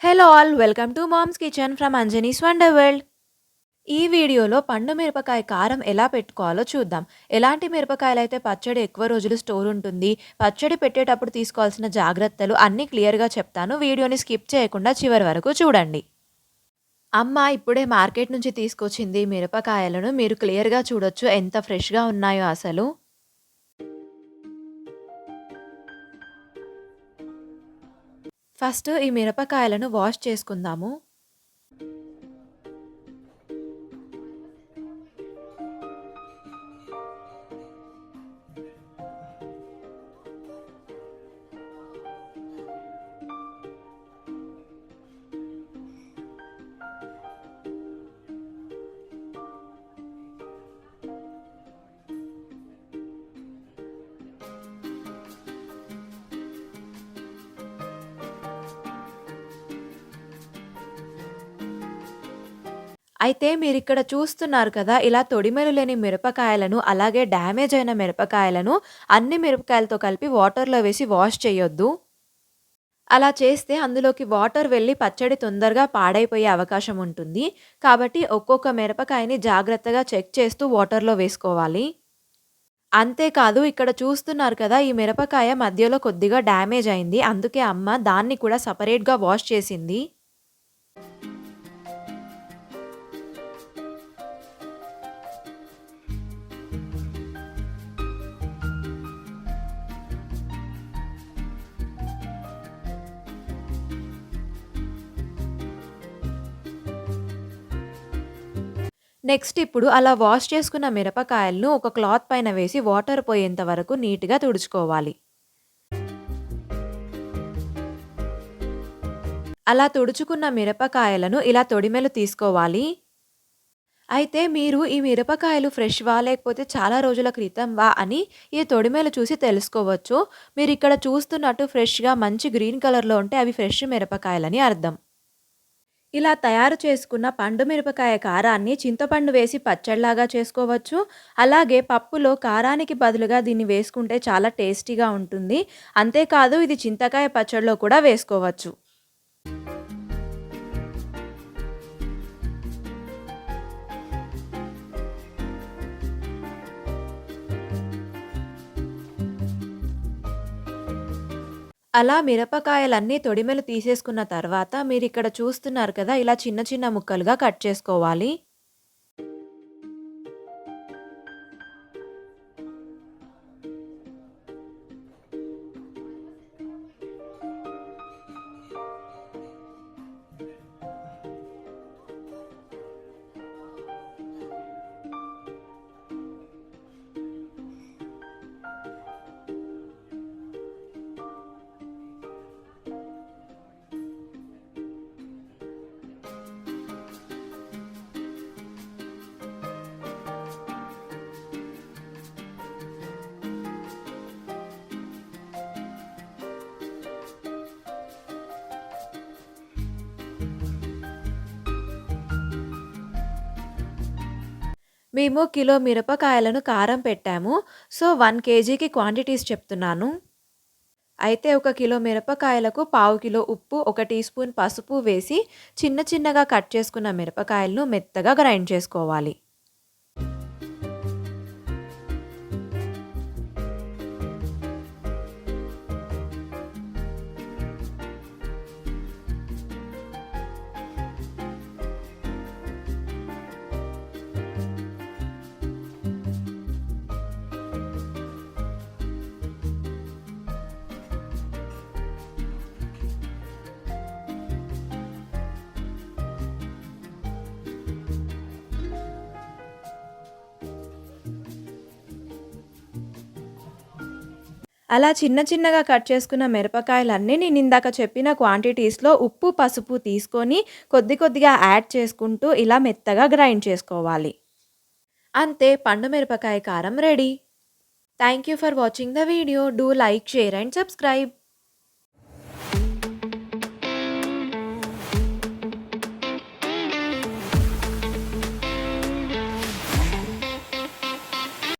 Hello all welcome to mom's kitchen from Anjani's wonder world. ఈ వీడియోలో పండు మిరపకాయ కారం ఎలా పెట్టుకోవాలో చూద్దాం. ఎలాంటి మిరపకాయలైతే పచ్చడి ఎక్కువ రోజులు స్టోర్ ఉంటుంది, పచ్చడి పెట్టేటప్పుడు తీసుకోవాల్సిన జాగ్రత్తలు అన్నీ క్లియర్‌గా చెప్తాను. వీడియోని స్కిప్ చేయకుండా చివరి వరకు చూడండి. అమ్మ ఇప్పుడే మార్కెట్ నుంచి తీసుకొచ్చింది మిరపకాయలను. మీరు క్లియర్‌గా చూడొచ్చు ఎంత ఫ్రెష్‌గా ఉన్నాయో అసలు. ఫస్ట్ ఈ మిరపకాయలను వాష్ చేసుకుందాము. అయితే మీరిక్కడ చూస్తున్నారు కదా! ఇలా తొడిమెలు లేని మిరపకాయలను, అలాగే డ్యామేజ్ అయిన మిరపకాయలను అన్ని మిరపకాయలతో కలిపి వాటర్‌లో వేసి వాష్ చేయొద్దు. అలా చేస్తే అందులోకి వాటర్ వెళ్ళి పచ్చడి తొందరగా పాడైపోయే అవకాశం ఉంటుంది. కాబట్టి ఒక్కొక్క మిరపకాయని జాగ్రత్తగా చెక్ చేస్తూ వాటర్‌లో వేసుకోవాలి. అంతేకాదు ఇక్కడ చూస్తున్నారు కదా! ఈ మిరపకాయ మధ్యలో కొద్దిగా డ్యామేజ్ అయింది. అందుకే అమ్మ దాన్ని కూడా సెపరేట్‌గా వాష్ చేసింది. నెక్స్ట్ ఇప్పుడు అలా వాష్ చేసుకున్న మిరపకాయలను ఒక క్లాత్ పైన వేసి వాటర్ పోయేంత వరకు నీట్‌గా తుడుచుకోవాలి. అలా తుడుచుకున్న మిరపకాయలను ఇలా తొడిమెలు తీసుకోవాలి. అయితే మీరు ఈ మిరపకాయలు ఫ్రెష్‌వా లేకపోతే చాలా రోజుల క్రితంవా అని ఈ తొడిమెలు చూసి తెలుసుకోవచ్చు. మీరిక్కడ చూస్తున్నట్టు ఫ్రెష్‌గా మంచి గ్రీన్ కలర్‌లో ఉంటే అవి ఫ్రెష్ మిరపకాయలని అర్థం. ఇలా తయారు చేసుకున్న పండు మిరపకాయ కారాన్ని చింతపండు వేసి పచ్చడిలాగా చేసుకోవచ్చు. అలాగే పప్పులో కారానికి బదులుగా దీన్ని వేసుకుంటే చాలా టేస్టీగా ఉంటుంది. అంతేకాదు ఇది చింతకాయ పచ్చడిలో కూడా వేసుకోవచ్చు. అలా మిరపకాయలన్నీ తొడిమెలు తీసేసుకున్న తర్వాత మీరిక్కడ చూస్తున్నారు కదా! ఇలా చిన్న చిన్న ముక్కలుగా కట్ చేసుకోవాలి. మేము కిలో మిరపకాయలను కారం పెట్టాము. సో, 1 కేజీకి క్వాంటిటీస్ చెప్తున్నాను. అయితే ఒక కిలో మిరపకాయలకు పావు కిలో ఉప్పు, ఒక టీ స్పూన్ పసుపు వేసి చిన్న చిన్నగా కట్ చేసుకున్న మిరపకాయలను మెత్తగా గ్రైండ్ చేసుకోవాలి. అలా చిన్న చిన్నగా కట్ చేసుకున్న మిరపకాయలన్నీ నేనిందాక చెప్పిన క్వాంటిటీస్‌లో ఉప్పు, పసుపు తీసుకొని కొద్ది కొద్దిగా యాడ్ చేసుకుంటూ ఇలా మెత్తగా గ్రైండ్ చేసుకోవాలి. అంతే పండు మిరపకాయ కారం ready. Thank you for watching the video. Do like, share and subscribe.